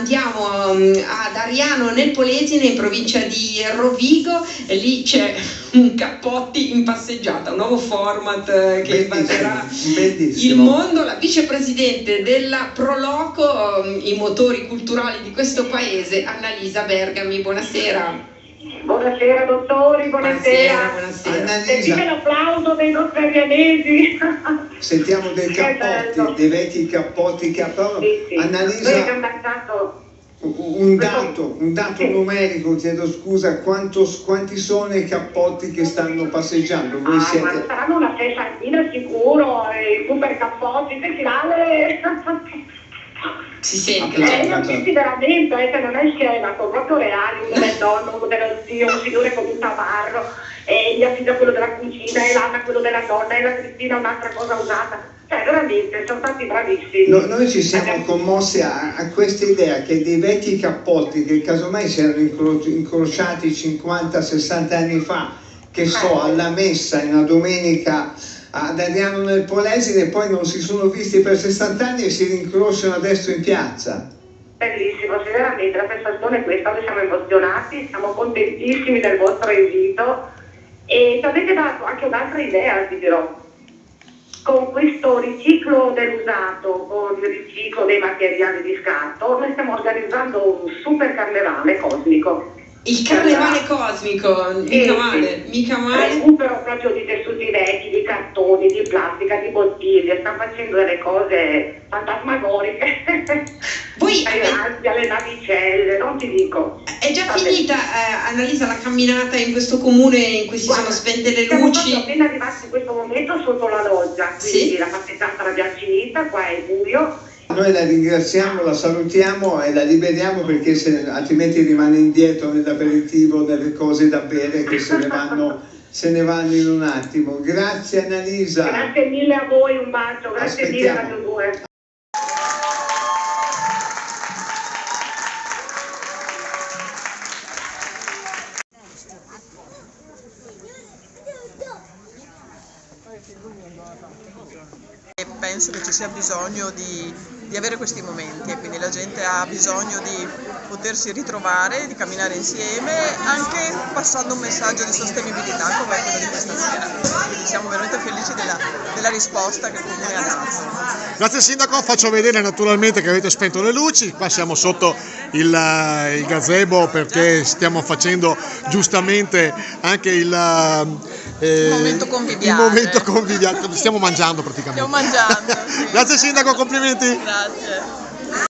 andiamo ad Ariano nel Polesine, in provincia di Rovigo, e lì c'è un Cappotti in passeggiata, un nuovo format che invaderà il mondo. La vicepresidente della Proloco, i motori culturali di questo paese, Annalisa Bergami. Buonasera. Buonasera dottori, buonasera. Sentite l'applauso dei nostri arianesi. Sentiamo dei cappotti, dei vecchi cappotti che sì. Annalisa, un dato numerico, chiedo scusa, quanti sono i cappotti che stanno passeggiando? Voi siete... ma saranno una sessantina sicuro, i super cappotti, che finale... Si sente. Sì, veramente, se non è scena, sono proprio reali, uno del nonno, uno dello zio, un signore con un tamarro, e gli affida quello della cucina, e l'Anna quello della nonna, e la Cristina un'altra cosa usata. Cioè, veramente, sono stati bravissimi. Noi ci siamo commossi a questa idea che dei vecchi cappotti che casomai si erano incrociati 50-60 anni fa, che so, alla messa in una domenica ad Ariano nel Polesine, e poi non si sono visti per 60 anni e si rincrociano adesso in piazza. Bellissimo, sì, veramente la sensazione è questa, noi siamo emozionati, siamo contentissimi del vostro invito e ci avete dato anche un'altra idea, vi dirò. Con questo riciclo dell'usato, con il riciclo dei materiali di scarto, noi stiamo organizzando un super carnevale cosmico. Il carnevale cosmico, mica male. Recupero proprio di tessuti vecchi, di cartoni, di plastica, di bottiglie, sta facendo delle cose fantasmagoriche. Voi alle navicelle, non ti dico. È già finita, Annalisa, la camminata in questo comune in cui si sono spente le luci? Siamo appena arrivati in questo momento sotto la loggia, quindi la passeggiata l'abbiamo finita, qua è buio. Noi la ringraziamo, la salutiamo e la liberiamo perché altrimenti rimane indietro nell'aperitivo, nelle cose da bere che se ne vanno in un attimo. Grazie Annalisa. Grazie mille a voi, un bacio, grazie mille a Radio 2. E penso che ci sia bisogno di avere questi momenti e quindi la gente ha bisogno di potersi ritrovare, di camminare insieme, anche passando un messaggio di sostenibilità come quello di questa sera. Quindi siamo veramente felici della risposta che il Comune ha dato. Grazie Sindaco, faccio vedere naturalmente che avete spento le luci, qua siamo sotto il gazebo perché stiamo facendo giustamente anche il momento conviviale. Stiamo mangiando praticamente. Stiamo mangiando, sì. Grazie Sindaco, complimenti. Grazie.